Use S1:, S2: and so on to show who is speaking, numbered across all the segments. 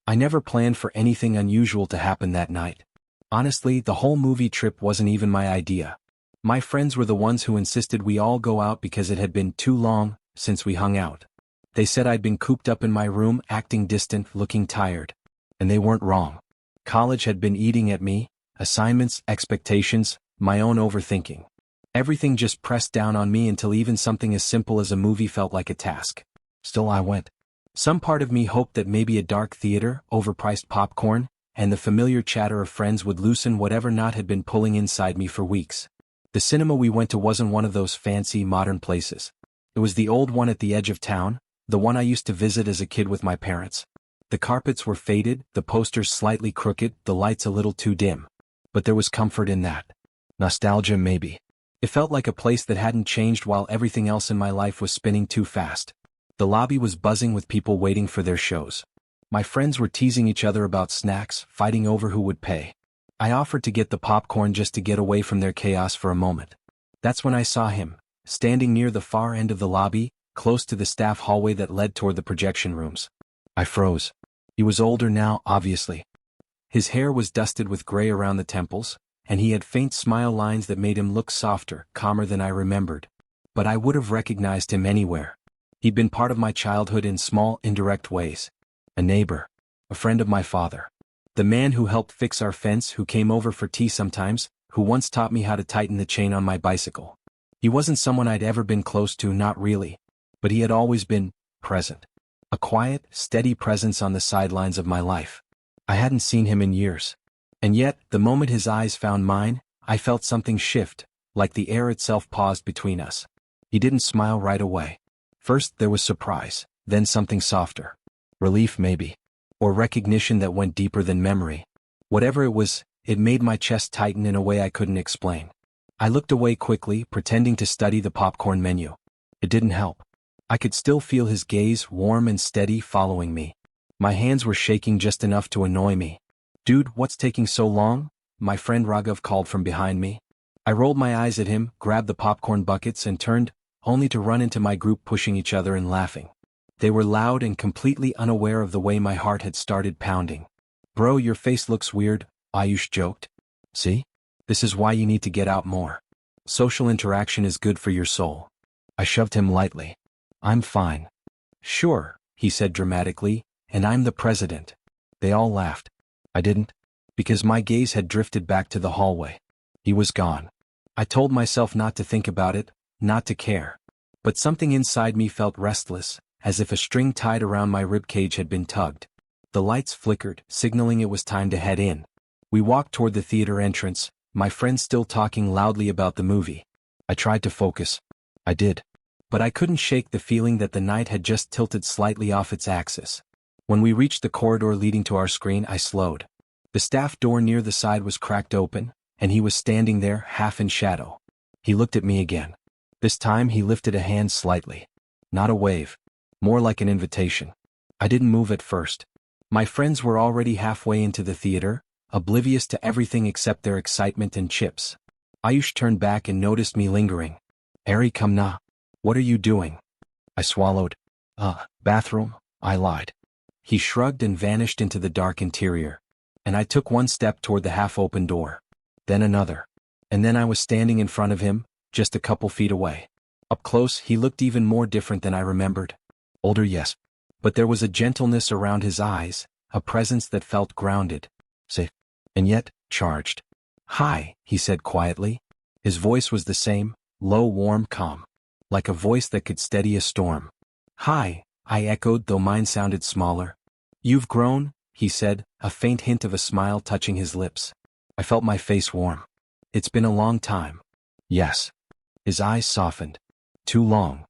S1: I never planned for anything unusual to happen that night. Honestly, the whole movie trip wasn't even my idea. My friends were the ones who insisted we all go out because it had been too long since we hung out. They said I'd been cooped up in my room, acting distant, looking tired. And they weren't wrong. College had been eating at me, assignments, expectations, my own overthinking. Everything just pressed down on me until even something as simple as a movie felt like a task. Still I went. Some part of me hoped that maybe a dark theater, overpriced popcorn, and the familiar chatter of friends would loosen whatever knot had been pulling inside me for weeks. The cinema we went to wasn't one of those fancy, modern places. It was the old one at the edge of town, the one I used to visit as a kid with my parents. The carpets were faded, the posters slightly crooked, the lights a little too dim. But there was comfort in that. Nostalgia, maybe. It felt like a place that hadn't changed while everything else in my life was spinning too fast. The lobby was buzzing with people waiting for their shows. My friends were teasing each other about snacks, fighting over who would pay. I offered to get the popcorn just to get away from their chaos for a moment. That's when I saw him, standing near the far end of the lobby, close to the staff hallway that led toward the projection rooms. I froze. He was older now, obviously. His hair was dusted with gray around the temples, and he had faint smile lines that made him look softer, calmer than I remembered. But I would have recognized him anywhere. He'd been part of my childhood in small, indirect ways. A neighbor. A friend of my father. The man who helped fix our fence, who came over for tea sometimes, who once taught me how to tighten the chain on my bicycle. He wasn't someone I'd ever been close to, not really. But he had always been present. A quiet, steady presence on the sidelines of my life. I hadn't seen him in years. And yet, the moment his eyes found mine, I felt something shift, like the air itself paused between us. He didn't smile right away. First there was surprise, then something softer. Relief maybe. Or recognition that went deeper than memory. Whatever it was, it made my chest tighten in a way I couldn't explain. I looked away quickly, pretending to study the popcorn menu. It didn't help. I could still feel his gaze, warm and steady, following me. My hands were shaking just enough to annoy me. "Dude, what's taking so long?" my friend Raghav called from behind me. I rolled my eyes at him, grabbed the popcorn buckets and turned, only to run into my group pushing each other and laughing. They were loud and completely unaware of the way my heart had started pounding. "Bro, your face looks weird," Ayush joked. "See? This is why you need to get out more. Social interaction is good for your soul." I shoved him lightly. "I'm fine." "Sure," he said dramatically, "and I'm the president." They all laughed. I didn't. Because my gaze had drifted back to the hallway. He was gone. I told myself not to think about it, not to care. But something inside me felt restless, as if a string tied around my ribcage had been tugged. The lights flickered, signaling it was time to head in. We walked toward the theater entrance, my friend still talking loudly about the movie. I tried to focus. I did. But I couldn't shake the feeling that the night had just tilted slightly off its axis. When we reached the corridor leading to our screen, I slowed. The staff door near the side was cracked open, and he was standing there, half in shadow. He looked at me again. This time he lifted a hand slightly. Not a wave. More like an invitation. I didn't move at first. My friends were already halfway into the theater, oblivious to everything except their excitement and chips. Ayush turned back and noticed me lingering. "Ari, come na. What are you doing?" I swallowed. Bathroom," I lied. He shrugged and vanished into the dark interior. And I took one step toward the half-open door. Then another. And then I was standing in front of him, just a couple feet away. Up close, he looked even more different than I remembered. Older, yes. But there was a gentleness around his eyes, a presence that felt grounded. Safe. And yet, charged. "Hi," he said quietly. His voice was the same, low, warm, calm. Like a voice that could steady a storm. "Hi," I echoed, though mine sounded smaller. "You've grown," he said, a faint hint of a smile touching his lips. I felt my face warm. "It's been a long time." "Yes." His eyes softened. "Too long."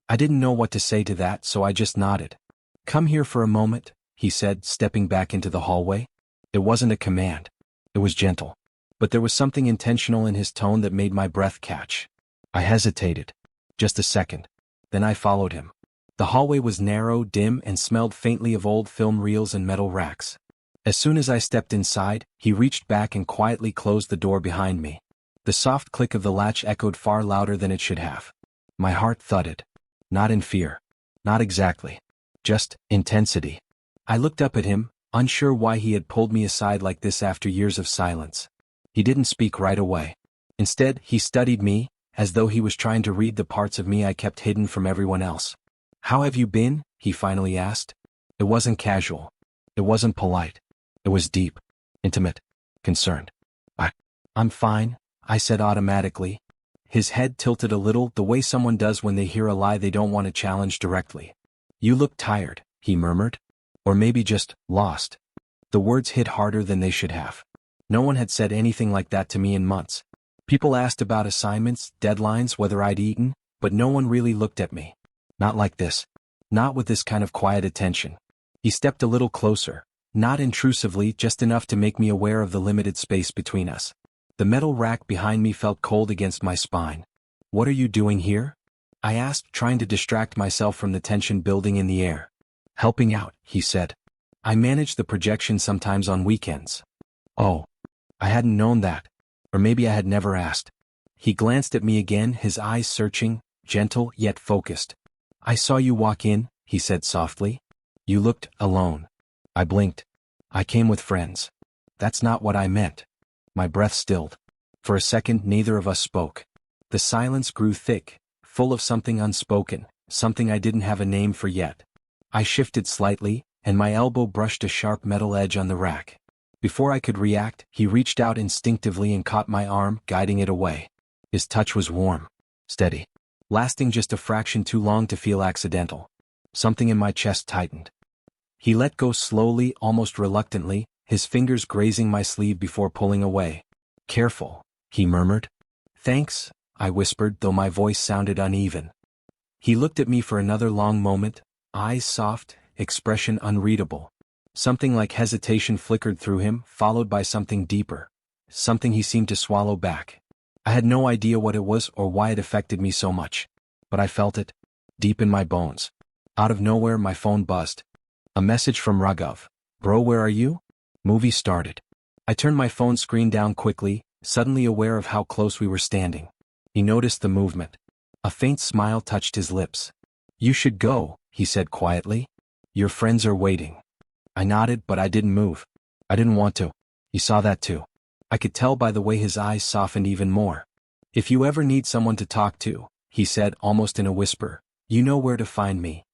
S1: I didn't know what to say to that, so I just nodded. "Come here for a moment," he said, stepping back into the hallway. It wasn't a command. It was gentle. But there was something intentional in his tone that made my breath catch. I hesitated. Just a second. Then I followed him. The hallway was narrow, dim, and smelled faintly of old film reels and metal racks. As soon as I stepped inside, he reached back and quietly closed the door behind me. The soft click of the latch echoed far louder than it should have. My heart thudded. Not in fear. Not exactly. Just intensity. I looked up at him, unsure why he had pulled me aside like this after years of silence. He didn't speak right away. Instead, he studied me, as though he was trying to read the parts of me I kept hidden from everyone else. "How have you been?" he finally asked. It wasn't casual. It wasn't polite. It was deep, intimate, concerned. I'm fine," I said automatically. His head tilted a little, the way someone does when they hear a lie they don't want to challenge directly. "You look tired," he murmured. Or maybe just lost. The words hit harder than they should have. No one had said anything like that to me in months. People asked about assignments, deadlines, whether I'd eaten, but no one really looked at me. Not like this. Not with this kind of quiet attention. He stepped a little closer, not intrusively, just enough to make me aware of the limited space between us. The metal rack behind me felt cold against my spine. "What are you doing here?" I asked, trying to distract myself from the tension building in the air. "Helping out," he said. "I manage the projection sometimes on weekends." Oh, I hadn't known that. Or maybe I had never asked. He glanced at me again, his eyes searching, gentle yet focused. "I saw you walk in," he said softly. "You looked alone." I blinked. "I came with friends." "That's not what I meant." My breath stilled. For a second, neither of us spoke. The silence grew thick, full of something unspoken, something I didn't have a name for yet. I shifted slightly, and my elbow brushed a sharp metal edge on the rack. Before I could react, he reached out instinctively and caught my arm, guiding it away. His touch was warm, steady, lasting just a fraction too long to feel accidental. Something in my chest tightened. He let go slowly, almost reluctantly, his fingers grazing my sleeve before pulling away. "Careful," he murmured. "Thanks," I whispered, though my voice sounded uneven. He looked at me for another long moment, eyes soft, expression unreadable. Something like hesitation flickered through him, followed by something deeper. Something he seemed to swallow back. I had no idea what it was or why it affected me so much. But I felt it, deep in my bones. Out of nowhere, my phone buzzed. A message from Raghav. "Bro, where are you?" Movie started. I turned my phone screen down quickly, suddenly aware of how close we were standing. He noticed the movement. A faint smile touched his lips. "You should go," he said quietly. "Your friends are waiting." I nodded, but I didn't move. I didn't want to. He saw that too. I could tell by the way his eyes softened even more. "If you ever need someone to talk to," he said almost in a whisper, "you know where to find me."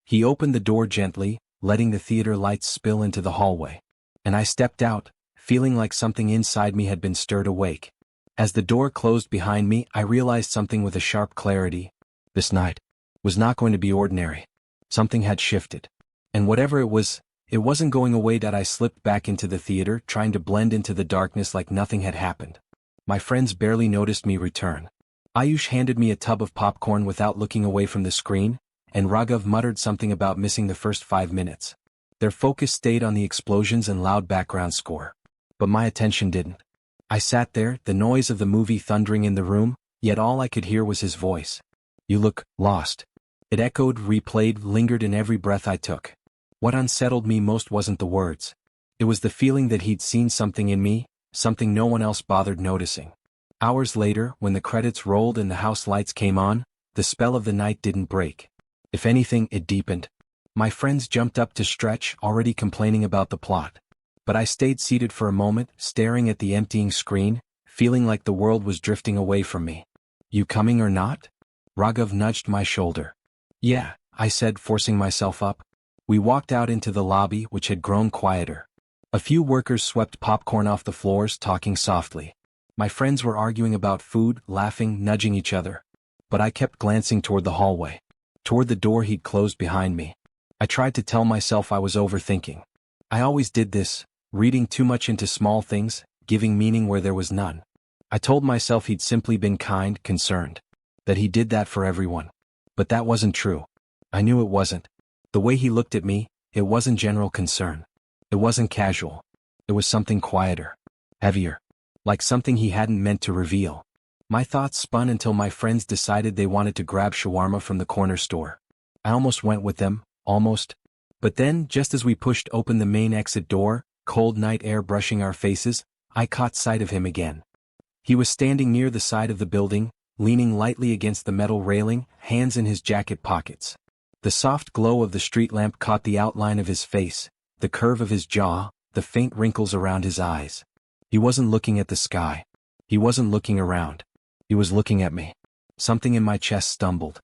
S1: He opened the door gently, letting the theater lights spill into the hallway. And I stepped out, feeling like something inside me had been stirred awake. As the door closed behind me, I realized something with a sharp clarity. This night was not going to be ordinary. Something had shifted. And whatever it wasn't going away. I slipped back into the theater, trying to blend into the darkness like nothing had happened. My friends barely noticed me return. Ayush handed me a tub of popcorn without looking away from the screen, and Raghav muttered something about missing the first 5 minutes. Their focus stayed on the explosions and loud background score. But my attention didn't. I sat there, the noise of the movie thundering in the room, yet all I could hear was his voice. "You look lost." It echoed, replayed, lingered in every breath I took. What unsettled me most wasn't the words. It was the feeling that he'd seen something in me, something no one else bothered noticing. Hours later, when the credits rolled and the house lights came on, the spell of the night didn't break. If anything, it deepened. My friends jumped up to stretch, already complaining about the plot. But I stayed seated for a moment, staring at the emptying screen, feeling like the world was drifting away from me. "You coming or not?" Raghav nudged my shoulder. "Yeah," I said, forcing myself up. We walked out into the lobby, which had grown quieter. A few workers swept popcorn off the floors, talking softly. My friends were arguing about food, laughing, nudging each other. But I kept glancing toward the hallway, toward the door he'd closed behind me. I tried to tell myself I was overthinking. I always did this, reading too much into small things, giving meaning where there was none. I told myself he'd simply been kind, concerned. That he did that for everyone. But that wasn't true. I knew it wasn't. The way he looked at me, it wasn't general concern. It wasn't casual. It was something quieter. Heavier. Like something he hadn't meant to reveal. My thoughts spun until my friends decided they wanted to grab shawarma from the corner store. I almost went with them, almost. But then, just as we pushed open the main exit door, cold night air brushing our faces, I caught sight of him again. He was standing near the side of the building, leaning lightly against the metal railing, hands in his jacket pockets. The soft glow of the street lamp caught the outline of his face, The curve of his jaw, the faint wrinkles around his eyes. He wasn't looking at the sky. He wasn't looking around. He was looking at me. Something in my chest stumbled.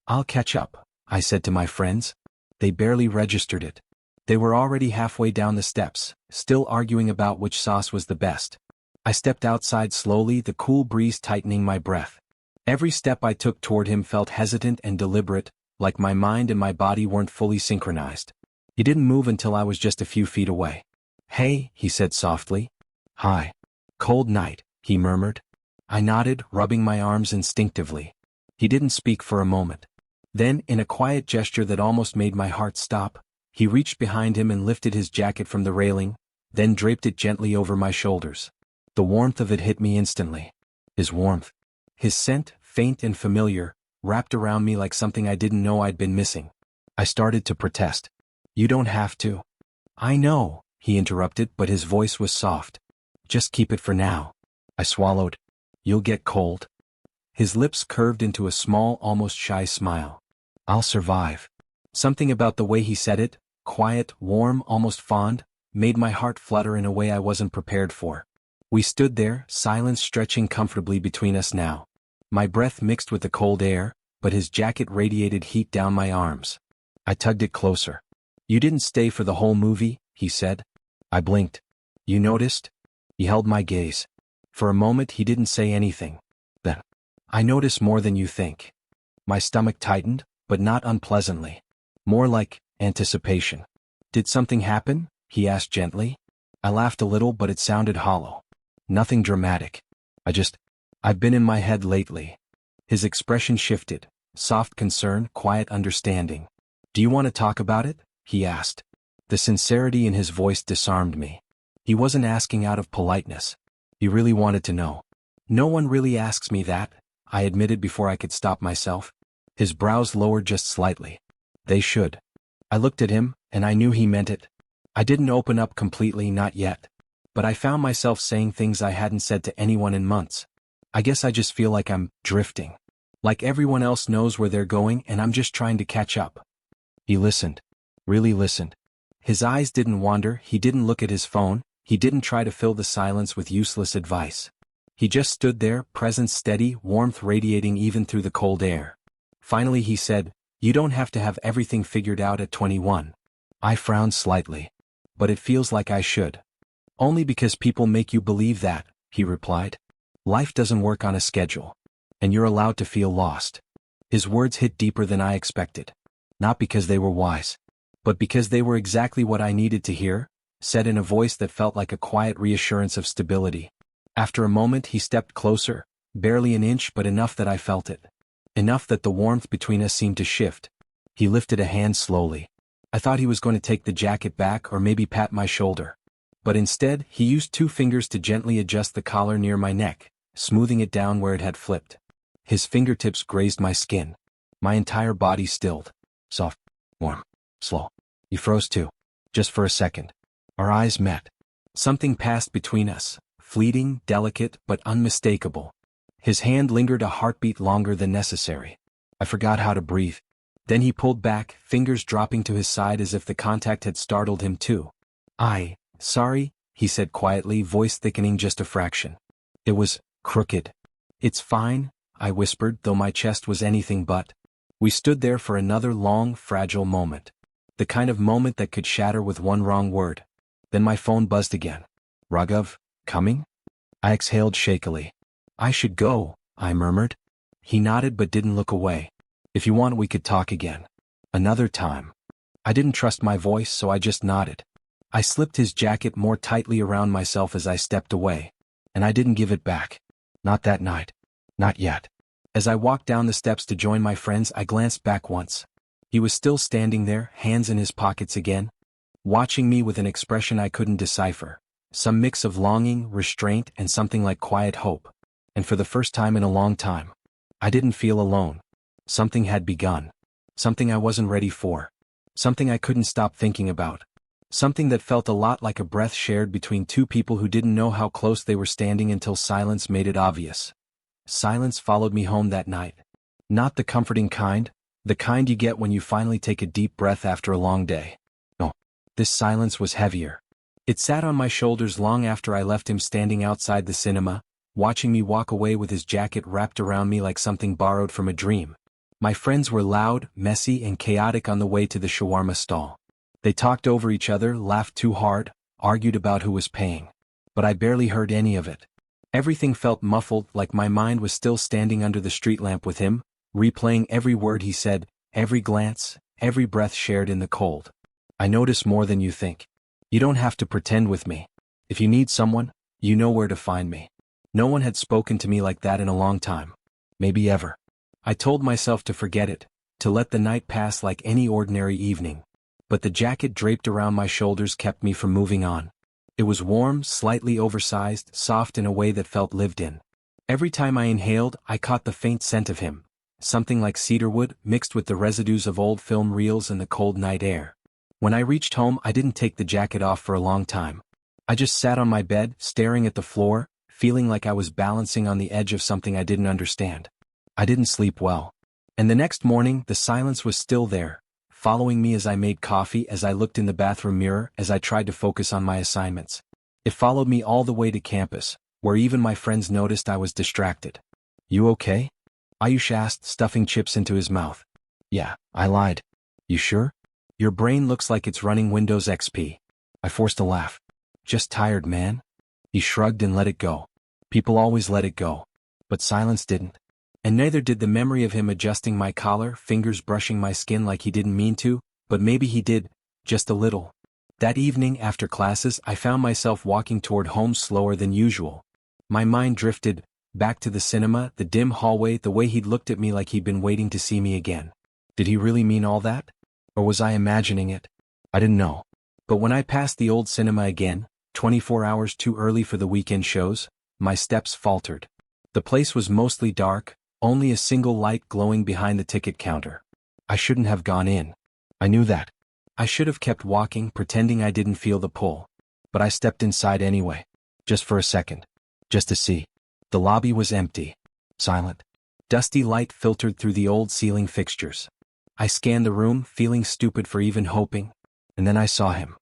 S1: "I'll catch up," I said to my friends. They barely registered it. They were already halfway down the steps, still arguing about which sauce was the best. I stepped outside slowly, the cool breeze tightening my breath. Every step I took toward him felt hesitant and deliberate, like my mind and my body weren't fully synchronized. He didn't move until I was just a few feet away. "Hey," he said softly. "Hi. Cold night," he murmured. I nodded, rubbing my arms instinctively. He didn't speak for a moment. Then, in a quiet gesture that almost made my heart stop, he reached behind him and lifted his jacket from the railing, then draped it gently over my shoulders. The warmth of it hit me instantly. His warmth. His scent, faint and familiar, wrapped around me like something I didn't know I'd been missing. I started to protest. "You don't have to." "I know," he interrupted, but his voice was soft. "Just keep it for now." I swallowed. "You'll get cold." His lips curved into a small, almost shy smile. "I'll survive." Something about the way he said it, quiet, warm, almost fond, made my heart flutter in a way I wasn't prepared for. We stood there, silence stretching comfortably between us now. My breath mixed with the cold air, but his jacket radiated heat down my arms. I tugged it closer. "You didn't stay for the whole movie," he said. I blinked. "You noticed?" He held my gaze. For a moment he didn't say anything. Then, "I notice more than you think." My stomach tightened, but not unpleasantly. More like anticipation. "Did something happen?" he asked gently. I laughed a little, but it sounded hollow. "Nothing dramatic. I've been in my head lately." His expression shifted. Soft concern, quiet understanding. "Do you want to talk about it?" he asked. The sincerity in his voice disarmed me. He wasn't asking out of politeness. He really wanted to know. "No one really asks me that," I admitted before I could stop myself. His brows lowered just slightly. "They should." I looked at him, and I knew he meant it. I didn't open up completely, not yet. But I found myself saying things I hadn't said to anyone in months. I guess I just feel like I'm drifting. Like everyone else knows where they're going and I'm just trying to catch up. He listened. Really listened. His eyes didn't wander, he didn't look at his phone, he didn't try to fill the silence with useless advice. He just stood there, presence steady, warmth radiating even through the cold air. Finally he said, "You don't have to have everything figured out at 21. I frowned slightly. "But it feels like I should." "Only because people make you believe that," he replied. "Life doesn't work on a schedule. And you're allowed to feel lost." His words hit deeper than I expected. Not because they were wise, but because they were exactly what I needed to hear, said in a voice that felt like a quiet reassurance of stability. After a moment he stepped closer, barely an inch but enough that I felt it. Enough that the warmth between us seemed to shift. He lifted a hand slowly. I thought he was going to take the jacket back or maybe pat my shoulder. But instead, he used 2 fingers to gently adjust the collar near my neck, smoothing it down where it had flipped. His fingertips grazed my skin. My entire body stilled. Soft, warm, slow. He froze too. Just for a second. Our eyes met. Something passed between us, fleeting, delicate, but unmistakable. His hand lingered a heartbeat longer than necessary. I forgot how to breathe. Then he pulled back, fingers dropping to his side as if the contact had startled him too. Sorry, he said quietly, voice thickening just a fraction. It was crooked. "It's fine," I whispered, though my chest was anything but. We stood there for another long, fragile moment. The kind of moment that could shatter with one wrong word. Then my phone buzzed again. "Raghav, coming?" I exhaled shakily. "I should go," I murmured. He nodded but didn't look away. "If you want, we could talk again. Another time." I didn't trust my voice, so I just nodded. I slipped his jacket more tightly around myself as I stepped away. And I didn't give it back. Not that night. Not yet. As I walked down the steps to join my friends, I glanced back once. He was still standing there, hands in his pockets again, watching me with an expression I couldn't decipher. Some mix of longing, restraint, and something like quiet hope. And for the first time in a long time, I didn't feel alone. Something had begun. Something I wasn't ready for. Something I couldn't stop thinking about. Something that felt a lot like a breath shared between 2 people who didn't know how close they were standing until silence made it obvious. Silence followed me home that night. Not the comforting kind, the kind you get when you finally take a deep breath after a long day. No. This silence was heavier. It sat on my shoulders long after I left him standing outside the cinema, watching me walk away with his jacket wrapped around me like something borrowed from a dream. My friends were loud, messy, and chaotic on the way to the shawarma stall. They talked over each other, laughed too hard, argued about who was paying. But I barely heard any of it. Everything felt muffled, like my mind was still standing under the street lamp with him, replaying every word he said, every glance, every breath shared in the cold. I notice more than you think. You don't have to pretend with me. If you need someone, you know where to find me. No one had spoken to me like that in a long time. Maybe ever. I told myself to forget it, to let the night pass like any ordinary evening. But the jacket draped around my shoulders kept me from moving on. It was warm, slightly oversized, soft in a way that felt lived in. Every time I inhaled, I caught the faint scent of him, something like cedarwood mixed with the residues of old film reels and the cold night air. When I reached home, I didn't take the jacket off for a long time. I just sat on my bed, staring at the floor, feeling like I was balancing on the edge of something I didn't understand. I didn't sleep well. And the next morning, the silence was still there, following me as I made coffee, as I looked in the bathroom mirror, as I tried to focus on my assignments. It followed me all the way to campus, where even my friends noticed I was distracted. "You okay?" Ayush asked, stuffing chips into his mouth. "Yeah, I lied." "You sure? Your brain looks like it's running Windows XP." I forced a laugh. "Just tired, man." He shrugged and let it go. People always let it go. But silence didn't. And neither did the memory of him adjusting my collar, fingers brushing my skin like he didn't mean to, but maybe he did, just a little. That evening, after classes, I found myself walking toward home slower than usual. My mind drifted, back to the cinema, the dim hallway, the way he'd looked at me like he'd been waiting to see me again. Did he really mean all that? Or was I imagining it? I didn't know. But when I passed the old cinema again, 24 hours too early for the weekend shows, my steps faltered. The place was mostly dark, only a single light glowing behind the ticket counter. I shouldn't have gone in. I knew that. I should have kept walking, pretending I didn't feel the pull. But I stepped inside anyway. Just for a second. Just to see. The lobby was empty. Silent. Dusty light filtered through the old ceiling fixtures. I scanned the room, feeling stupid for even hoping. And then I saw him.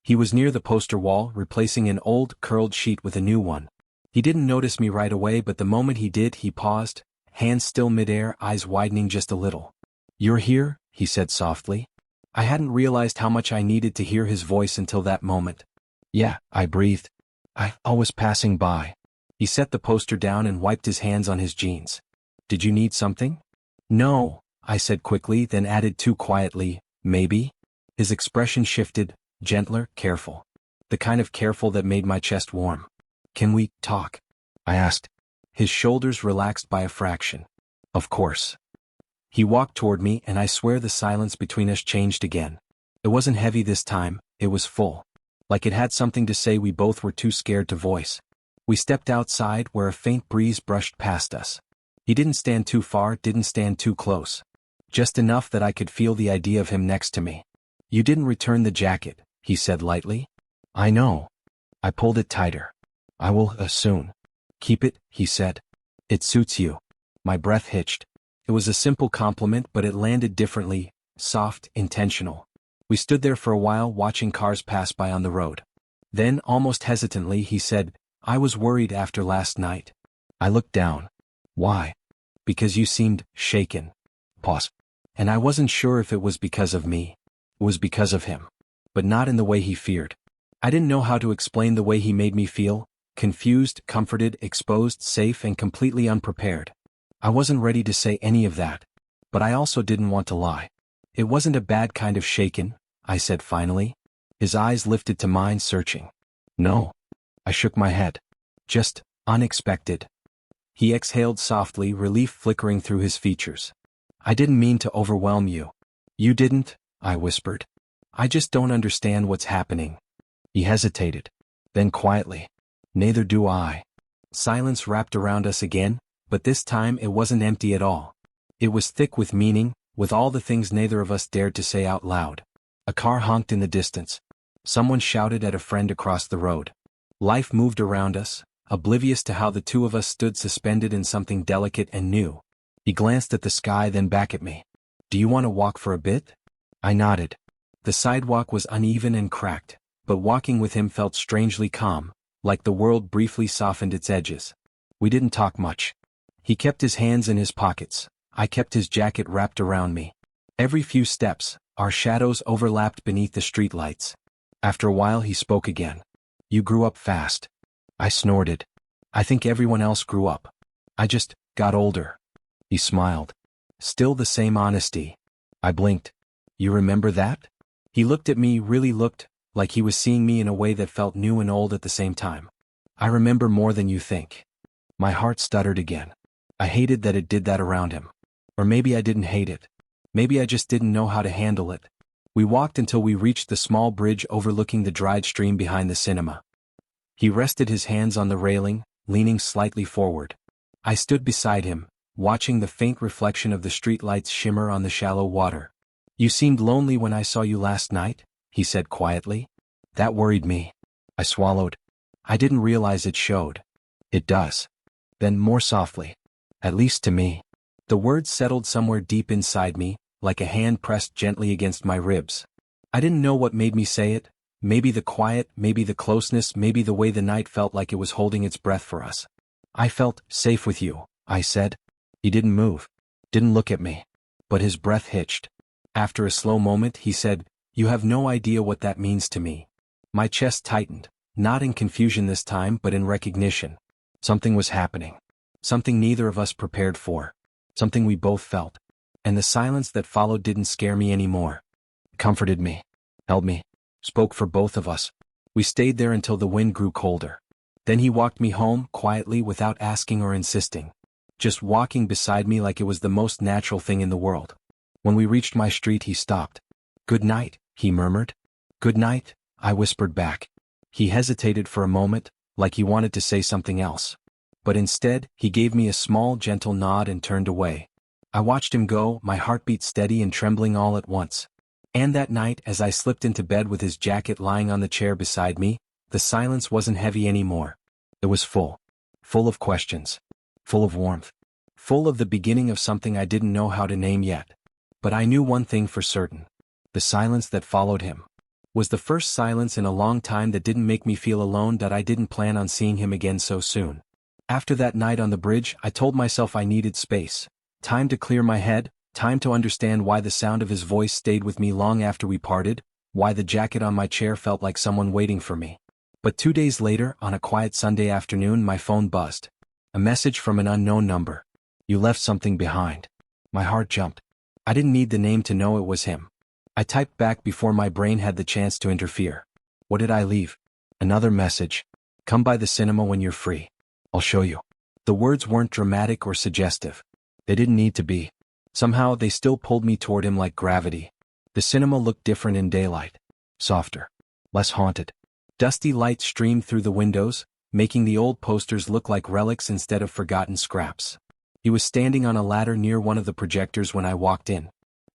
S1: He was near the poster wall, replacing an old, curled sheet with a new one. He didn't notice me right away, but the moment he did, he paused, hands still midair, eyes widening just a little. "You're here?" he said softly. I hadn't realized how much I needed to hear his voice until that moment. "Yeah," I breathed. "I was passing by." He set the poster down and wiped his hands on his jeans. "Did you need something?" "No," I said quickly, then added too quietly, "Maybe?" His expression shifted, gentler, careful. The kind of careful that made my chest warm. "Can we talk?" I asked. His shoulders relaxed by a fraction. "Of course." He walked toward me, and I swear the silence between us changed again. It wasn't heavy this time, it was full. Like it had something to say we both were too scared to voice. We stepped outside, where a faint breeze brushed past us. He didn't stand too far, didn't stand too close. Just enough that I could feel the idea of him next to me. "You didn't return the jacket," he said lightly. "I know." I pulled it tighter. "I will, soon." "Keep it," he said. "It suits you." My breath hitched. It was a simple compliment, but it landed differently, soft, intentional. We stood there for a while, watching cars pass by on the road. Then, almost hesitantly, he said, "I was worried after last night." I looked down. "Why?" "Because you seemed shaken." Pause. And I wasn't sure if it was because of me. It was because of him. But not in the way he feared. I didn't know how to explain the way he made me feel, confused, comforted, exposed, safe, and completely unprepared. I wasn't ready to say any of that. But I also didn't want to lie. "It wasn't a bad kind of shaken," I said finally. His eyes lifted to mine, searching. "No." I shook my head. "Just unexpected." He exhaled softly, relief flickering through his features. "I didn't mean to overwhelm you." "You didn't," I whispered. "I just don't understand what's happening." He hesitated. Then quietly, "Neither do I." Silence wrapped around us again, but this time it wasn't empty at all. It was thick with meaning, with all the things neither of us dared to say out loud. A car honked in the distance. Someone shouted at a friend across the road. Life moved around us, oblivious to how the two of us stood suspended in something delicate and new. He glanced at the sky, then back at me. "Do you want to walk for a bit?" I nodded. The sidewalk was uneven and cracked, but walking with him felt strangely calm, like the world briefly softened its edges. We didn't talk much. He kept his hands in his pockets, I kept his jacket wrapped around me. Every few steps, our shadows overlapped beneath the streetlights. After a while he spoke again. You grew up fast. I snorted. I think everyone else grew up. I just got older. He smiled. Still the same honesty. I blinked. You remember that? He looked at me, really looked, like he was seeing me in a way that felt new and old at the same time. I remember more than you think. My heart stuttered again. I hated that it did that around him. Or maybe I didn't hate it. Maybe I just didn't know how to handle it. We walked until we reached the small bridge overlooking the dried stream behind the cinema. He rested his hands on the railing, leaning slightly forward. I stood beside him, watching the faint reflection of the streetlights shimmer on the shallow water. You seemed lonely when I saw you last night, he said quietly. That worried me. I swallowed. I didn't realize it showed. It does. Then more softly. At least to me. The words settled somewhere deep inside me, like a hand pressed gently against my ribs. I didn't know what made me say it. Maybe the quiet, maybe the closeness, maybe the way the night felt like it was holding its breath for us. I felt safe with you, I said. He didn't move. Didn't look at me. But his breath hitched. After a slow moment he said, You have no idea what that means to me. My chest tightened, not in confusion this time but in recognition. Something was happening. Something neither of us prepared for. Something we both felt. And the silence that followed didn't scare me anymore. It comforted me. Held me. Spoke for both of us. We stayed there until the wind grew colder. Then he walked me home, quietly, without asking or insisting. Just walking beside me like it was the most natural thing in the world. When we reached my street he stopped. Good night, he murmured. Good night, I whispered back. He hesitated for a moment, like he wanted to say something else. But instead, he gave me a small, gentle nod and turned away. I watched him go, my heartbeat steady and trembling all at once. And that night, as I slipped into bed with his jacket lying on the chair beside me, the silence wasn't heavy anymore. It was full. Full of questions. Full of warmth. Full of the beginning of something I didn't know how to name yet. But I knew one thing for certain. The silence that followed him was the first silence in a long time that didn't make me feel alone, that I didn't plan on seeing him again so soon. After that night on the bridge, I told myself I needed space. Time to clear my head, time to understand why the sound of his voice stayed with me long after we parted, why the jacket on my chair felt like someone waiting for me. But 2 days later, on a quiet Sunday afternoon, my phone buzzed. A message from an unknown number. You left something behind. My heart jumped. I didn't need the name to know it was him. I typed back before my brain had the chance to interfere. What did I leave? Another message. Come by the cinema when you're free. I'll show you. The words weren't dramatic or suggestive. They didn't need to be. Somehow they still pulled me toward him like gravity. The cinema looked different in daylight. Softer. Less haunted. Dusty light streamed through the windows, making the old posters look like relics instead of forgotten scraps. He was standing on a ladder near one of the projectors when I walked in.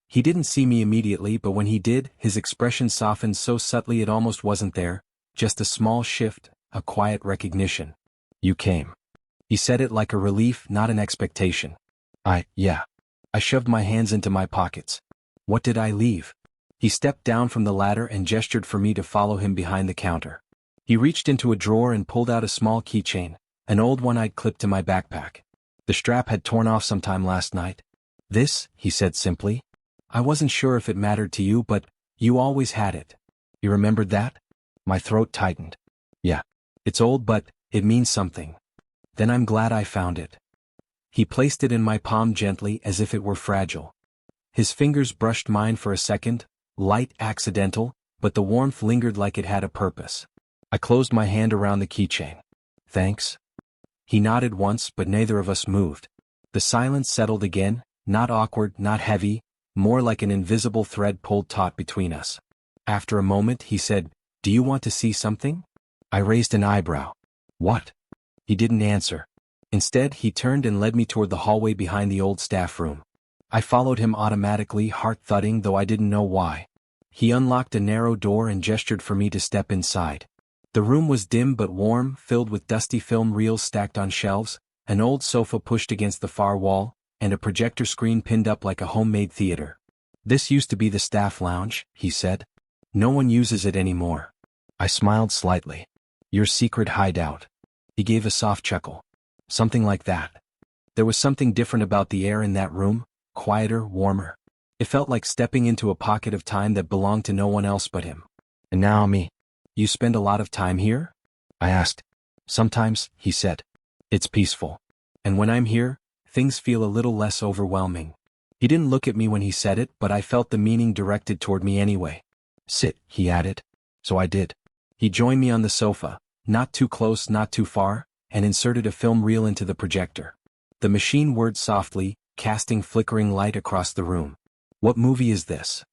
S1: He didn't see me immediately, but when he did, his expression softened so subtly it almost wasn't there, just a small shift, a quiet recognition. You came. He said it like a relief, not an expectation. Yeah. I shoved my hands into my pockets. What did I leave? He stepped down from the ladder and gestured for me to follow him behind the counter. He reached into a drawer and pulled out a small keychain, an old one I'd clipped to my backpack. The strap had torn off sometime last night. This, he said simply. I wasn't sure if it mattered to you, but you always had it. You remembered that? My throat tightened. Yeah. It's old, but it means something. Then I'm glad I found it. He placed it in my palm gently as if it were fragile. His fingers brushed mine for a second, light, accidental, but the warmth lingered like it had a purpose. I closed my hand around the keychain. Thanks. He nodded once, but neither of us moved. The silence settled again, not awkward, not heavy, more like an invisible thread pulled taut between us. After a moment he said, Do you want to see something? I raised an eyebrow. What? He didn't answer. Instead, he turned and led me toward the hallway behind the old staff room. I followed him automatically, heart thudding, though I didn't know why. He unlocked a narrow door and gestured for me to step inside. The room was dim but warm, filled with dusty film reels stacked on shelves, an old sofa pushed against the far wall, and a projector screen pinned up like a homemade theater. This used to be the staff lounge, he said. No one uses it anymore. I smiled slightly. Your secret hideout. He gave a soft chuckle. Something like that. There was something different about the air in that room, quieter, warmer. It felt like stepping into a pocket of time that belonged to no one else but him. And now me. You spend a lot of time here? I asked. Sometimes, he said. It's peaceful. And when I'm here, things feel a little less overwhelming. He didn't look at me when he said it, but I felt the meaning directed toward me anyway. Sit, he added. So I did. He joined me on the sofa, not too close, not too far, and inserted a film reel into the projector. The machine whirred softly, casting flickering light across the room. What movie is this?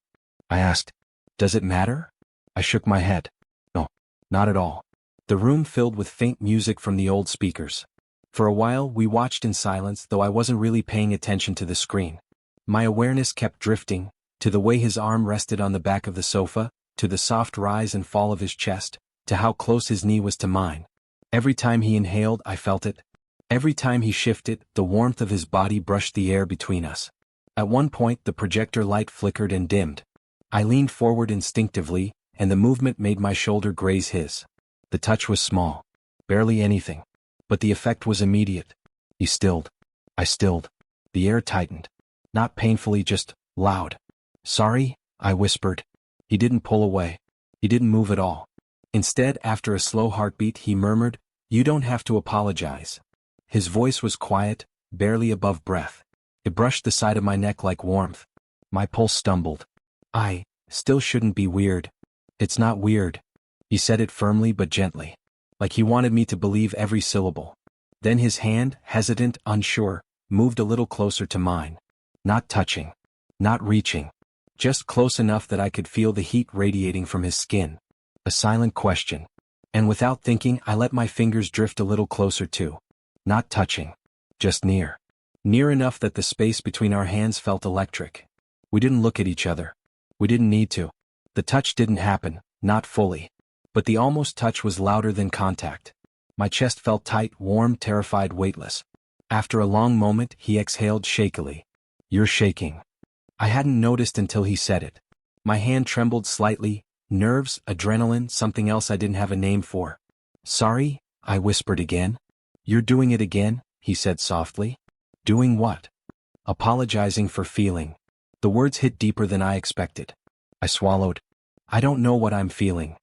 S1: I asked. Does it matter? I shook my head. No, not at all. The room filled with faint music from the old speakers. For a while we watched in silence, though I wasn't really paying attention to the screen. My awareness kept drifting, to the way his arm rested on the back of the sofa, to the soft rise and fall of his chest, to how close his knee was to mine. Every time he inhaled, I felt it. Every time he shifted, the warmth of his body brushed the air between us. At one point the projector light flickered and dimmed. I leaned forward instinctively, and the movement made my shoulder graze his. The touch was small. Barely anything. But the effect was immediate. He stilled. I stilled. The air tightened. Not painfully, just loud. Sorry, I whispered. He didn't pull away. He didn't move at all. Instead, after a slow heartbeat, he murmured, "You don't have to apologize." His voice was quiet, barely above breath. It brushed the side of my neck like warmth. My pulse stumbled. I still shouldn't be weird. It's not weird. He said it firmly but gently, like he wanted me to believe every syllable. Then his hand, hesitant, unsure, moved a little closer to mine. Not touching. Not reaching. Just close enough that I could feel the heat radiating from his skin. A silent question. And without thinking, I let my fingers drift a little closer too. Not touching. Just near. Near enough that the space between our hands felt electric. We didn't look at each other. We didn't need to. The touch didn't happen, not fully. But the almost touch was louder than contact. My chest felt tight, warm, terrified, weightless. After a long moment, he exhaled shakily. You're shaking. I hadn't noticed until he said it. My hand trembled slightly, nerves, adrenaline, something else I didn't have a name for. Sorry, I whispered again. You're doing it again, he said softly. Doing what? Apologizing for feeling. The words hit deeper than I expected. I swallowed. I don't know what I'm feeling.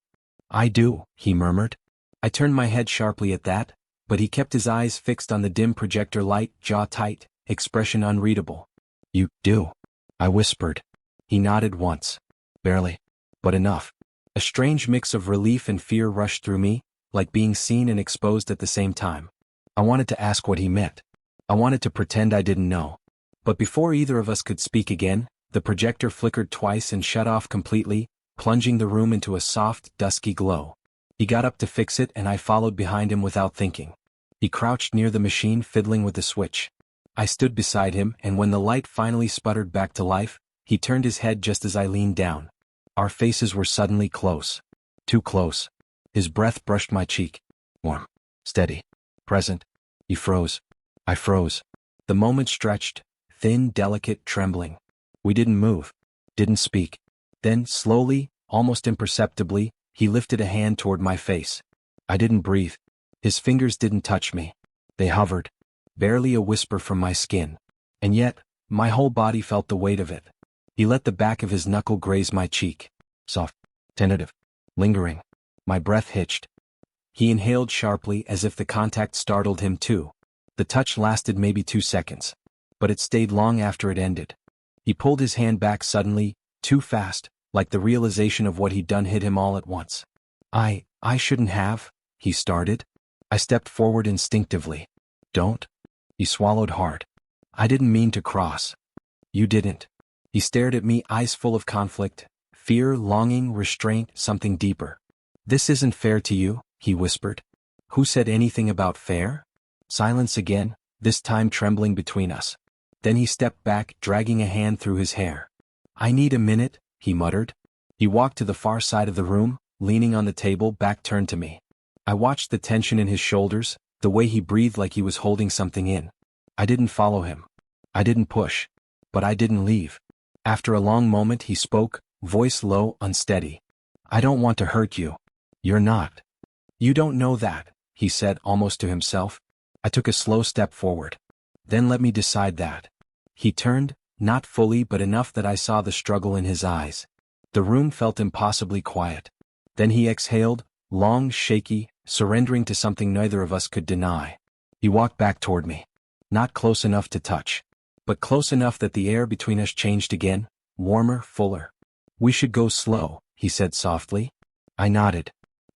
S1: I do, he murmured. I turned my head sharply at that, but he kept his eyes fixed on the dim projector light, jaw tight, expression unreadable. You do, I whispered. He nodded once. Barely. But enough. A strange mix of relief and fear rushed through me, like being seen and exposed at the same time. I wanted to ask what he meant. I wanted to pretend I didn't know. But before either of us could speak again, the projector flickered twice and shut off completely, plunging the room into a soft, dusky glow. He got up to fix it and I followed behind him without thinking. He crouched near the machine, fiddling with the switch. I stood beside him, and when the light finally sputtered back to life, he turned his head just as I leaned down. Our faces were suddenly close. Too close. His breath brushed my cheek. Warm. Steady. Present. He froze. I froze. The moment stretched, thin, delicate, trembling. We didn't move. Didn't speak. Then, slowly, almost imperceptibly, he lifted a hand toward my face. I didn't breathe. His fingers didn't touch me. They hovered. Barely a whisper from my skin. And yet, my whole body felt the weight of it. He let the back of his knuckle graze my cheek. Soft. Tentative. Lingering. My breath hitched. He inhaled sharply as if the contact startled him too. The touch lasted maybe 2 seconds. But it stayed long after it ended. He pulled his hand back suddenly, too fast, like the realization of what he'd done hit him all at once. I shouldn't have, he started. I stepped forward instinctively. Don't. He swallowed hard. I didn't mean to cross. You didn't. He stared at me, eyes full of conflict, fear, longing, restraint, something deeper. This isn't fair to you, he whispered. Who said anything about fair? Silence again, this time trembling between us. Then he stepped back, dragging a hand through his hair. I need a minute, he muttered. He walked to the far side of the room, leaning on the table, back turned to me. I watched the tension in his shoulders, the way he breathed like he was holding something in. I didn't follow him. I didn't push. But I didn't leave. After a long moment he spoke, voice low, unsteady. I don't want to hurt you. You're not. You don't know that, he said almost to himself. I took a slow step forward. Then let me decide that. He turned, not fully but enough that I saw the struggle in his eyes. The room felt impossibly quiet. Then he exhaled, long, shaky, surrendering to something neither of us could deny. He walked back toward me. Not close enough to touch, but close enough that the air between us changed again, warmer, fuller. We should go slow, he said softly. I nodded.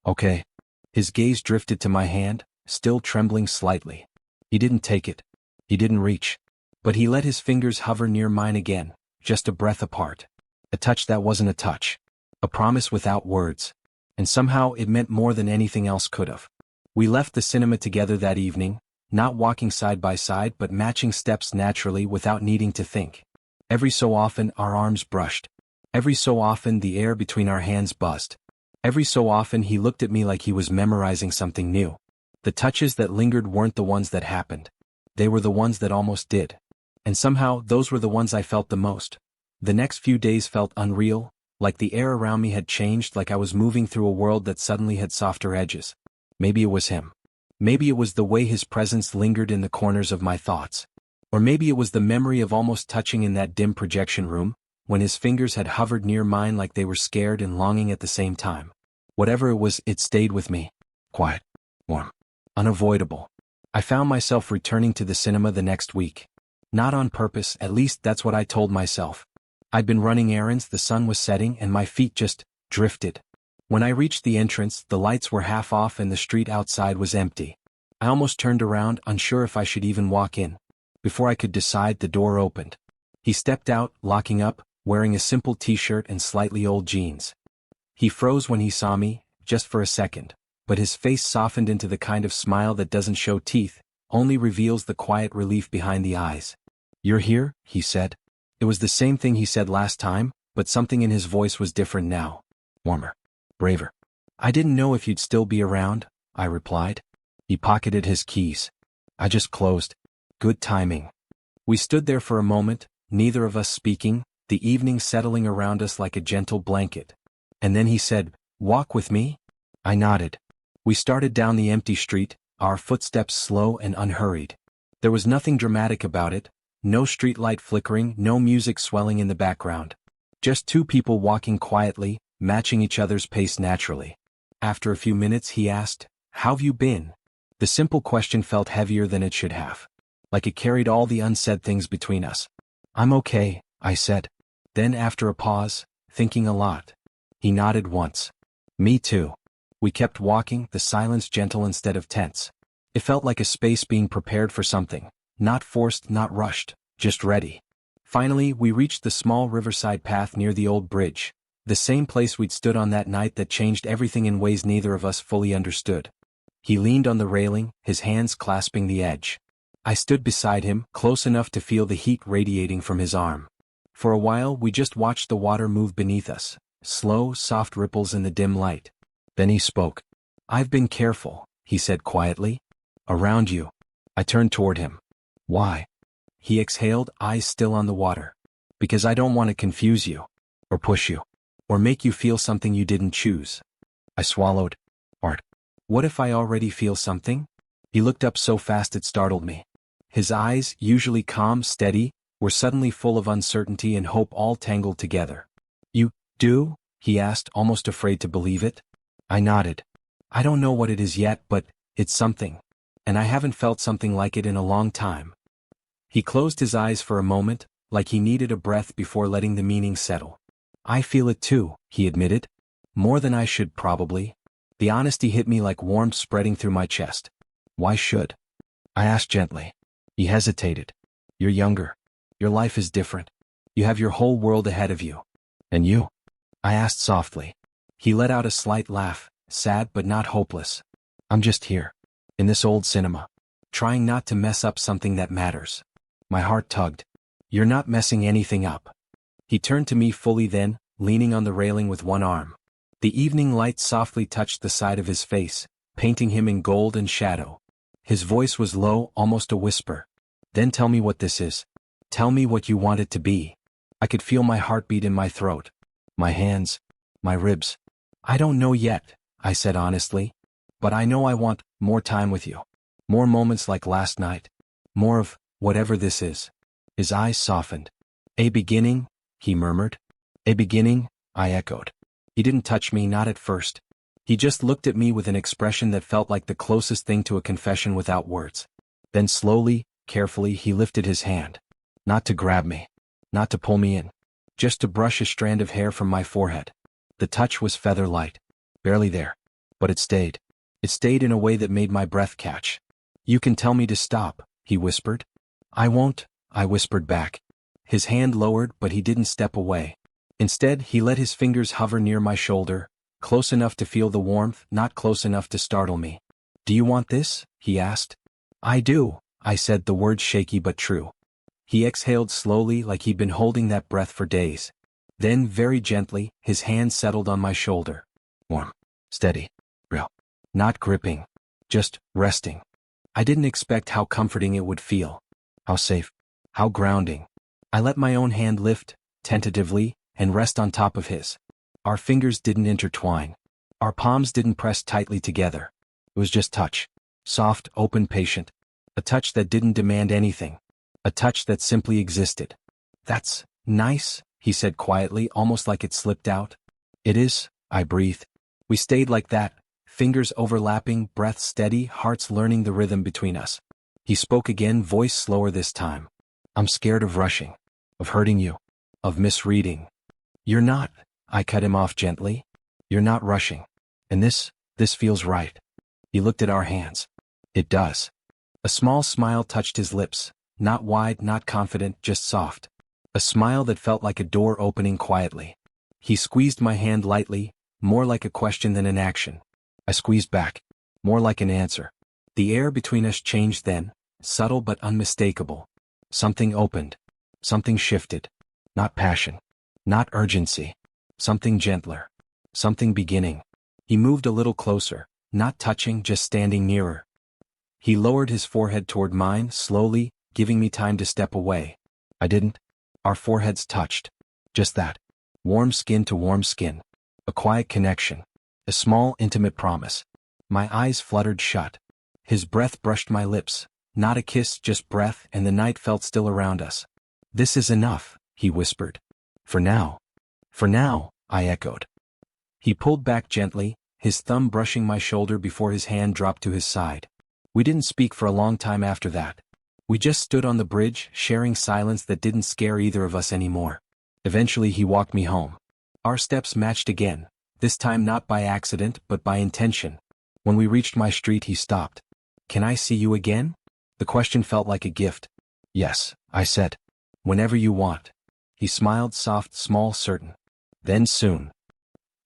S1: Okay. His gaze drifted to my hand, still trembling slightly. He didn't take it. He didn't reach. But he let his fingers hover near mine again, just a breath apart. A touch that wasn't a touch. A promise without words. And somehow it meant more than anything else could have. We left the cinema together that evening, not walking side by side but matching steps naturally without needing to think. Every so often our arms brushed. Every so often the air between our hands buzzed. Every so often he looked at me like he was memorizing something new. The touches that lingered weren't the ones that happened. They were the ones that almost did. And somehow those were the ones I felt the most. The next few days felt unreal, like the air around me had changed, like I was moving through a world that suddenly had softer edges. Maybe it was him. Maybe it was the way his presence lingered in the corners of my thoughts. Or maybe it was the memory of almost touching in that dim projection room, when his fingers had hovered near mine like they were scared and longing at the same time. Whatever it was, it stayed with me. Quiet. Warm. Unavoidable. I found myself returning to the cinema the next week. Not on purpose, at least that's what I told myself. I'd been running errands, the sun was setting, and my feet just drifted. When I reached the entrance, the lights were half off and the street outside was empty. I almost turned around, unsure if I should even walk in. Before I could decide, the door opened. He stepped out, locking up, wearing a simple t-shirt and slightly old jeans. He froze when he saw me, just for a second, but his face softened into the kind of smile that doesn't show teeth, only reveals the quiet relief behind the eyes. You're here, he said. It was the same thing he said last time, but something in his voice was different now. Warmer. Braver. I didn't know if you'd still be around, I replied. He pocketed his keys. I just closed. Good timing. We stood there for a moment, neither of us speaking, the evening settling around us like a gentle blanket. And then he said, "Walk with me?" I nodded. We started down the empty street, our footsteps slow and unhurried. There was nothing dramatic about it, no streetlight flickering, no music swelling in the background. Just two people walking quietly, matching each other's pace naturally. After a few minutes he asked, "How've you been?" The simple question felt heavier than it should have. Like it carried all the unsaid things between us. "I'm okay," I said. Then after a pause, thinking a lot. He nodded once. Me too. We kept walking, the silence gentle instead of tense. It felt like a space being prepared for something. Not forced, not rushed, just ready. Finally, we reached the small riverside path near the old bridge. The same place we'd stood on that night that changed everything in ways neither of us fully understood. He leaned on the railing, his hands clasping the edge. I stood beside him, close enough to feel the heat radiating from his arm. For a while, we just watched the water move beneath us, slow, soft ripples in the dim light. Then he spoke. "I've been careful," he said quietly. "Around you." I turned toward him. "Why?" He exhaled, eyes still on the water. "Because I don't want to confuse you. Or push you. Or make you feel something you didn't choose." I swallowed. "Art. What if I already feel something?" He looked up so fast it startled me. His eyes, usually calm, steady, were suddenly full of uncertainty and hope all tangled together. "You do?" he asked, almost afraid to believe it. I nodded. "I don't know what it is yet, but it's something. And I haven't felt something like it in a long time." He closed his eyes for a moment, like he needed a breath before letting the meaning settle. "I feel it too," he admitted. "More than I should, probably." The honesty hit me like warmth spreading through my chest. "Why should?" I asked gently. He hesitated. "You're younger. Your life is different. You have your whole world ahead of you." "And you?" I asked softly. He let out a slight laugh, sad but not hopeless. "I'm just here. In this old cinema. Trying not to mess up something that matters." My heart tugged. "You're not messing anything up." He turned to me fully then, leaning on the railing with one arm. The evening light softly touched the side of his face, painting him in gold and shadow. His voice was low, almost a whisper. "Then tell me what this is. Tell me what you want it to be." I could feel my heartbeat in my throat. My hands. My ribs. I don't know yet, I said honestly. But I know I want more time with you. More moments like last night. More of whatever this is. His eyes softened. A beginning, he murmured. A beginning, I echoed. He didn't touch me, not at first. He just looked at me with an expression that felt like the closest thing to a confession without words. Then slowly, carefully, he lifted his hand. Not to grab me. Not to pull me in. Just to brush a strand of hair from my forehead. The touch was feather light. Barely there. But it stayed. It stayed in a way that made my breath catch. You can tell me to stop, he whispered. I won't, I whispered back. His hand lowered, but he didn't step away. Instead, he let his fingers hover near my shoulder, close enough to feel the warmth, not close enough to startle me. Do you want this? He asked. I do, I said, the words shaky but true. He exhaled slowly, like he'd been holding that breath for days. Then, very gently, his hand settled on my shoulder. Warm. Steady. Real. Not gripping. Just resting. I didn't expect how comforting it would feel. How safe. How grounding. I let my own hand lift, tentatively, and rest on top of his. Our fingers didn't intertwine. Our palms didn't press tightly together. It was just touch. Soft, open, patient. A touch that didn't demand anything. A touch that simply existed. That's nice, he said quietly, almost like it slipped out. It is, I breathed. We stayed like that, fingers overlapping, breath steady, hearts learning the rhythm between us. He spoke again, voice slower this time. I'm scared of rushing. Of hurting you. Of misreading. You're not, I cut him off gently. You're not rushing. And this feels right. He looked at our hands. It does. A small smile touched his lips. Not wide, not confident, just soft. A smile that felt like a door opening quietly. He squeezed my hand lightly, more like a question than an action. I squeezed back. More like an answer. The air between us changed then, subtle but unmistakable. Something opened. Something shifted. Not passion. Not urgency. Something gentler. Something beginning. He moved a little closer, not touching, just standing nearer. He lowered his forehead toward mine, slowly, giving me time to step away. I didn't. Our foreheads touched. Just that. Warm skin to warm skin. A quiet connection. A small, intimate promise. My eyes fluttered shut. His breath brushed my lips. Not a kiss, just breath, and the night felt still around us. This is enough, he whispered. For now. For now, I echoed. He pulled back gently, his thumb brushing my shoulder before his hand dropped to his side. We didn't speak for a long time after that. We just stood on the bridge, sharing silence that didn't scare either of us anymore. Eventually he walked me home. Our steps matched again, this time not by accident but by intention. When we reached my street he stopped. Can I see you again? The question felt like a gift. Yes, I said. Whenever you want. He smiled, soft, small, certain. Then soon.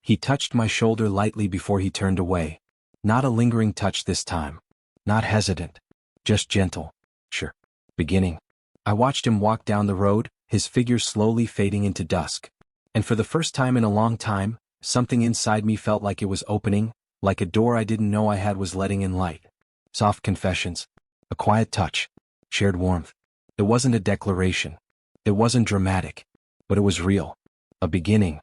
S1: He touched my shoulder lightly before he turned away. Not a lingering touch this time. Not hesitant. Just gentle. Sure. Beginning. I watched him walk down the road, his figure slowly fading into dusk. And for the first time in a long time, something inside me felt like it was opening, like a door I didn't know I had was letting in light. Soft confessions. A quiet touch. Shared warmth. It wasn't a declaration. It wasn't dramatic. But it was real. A beginning.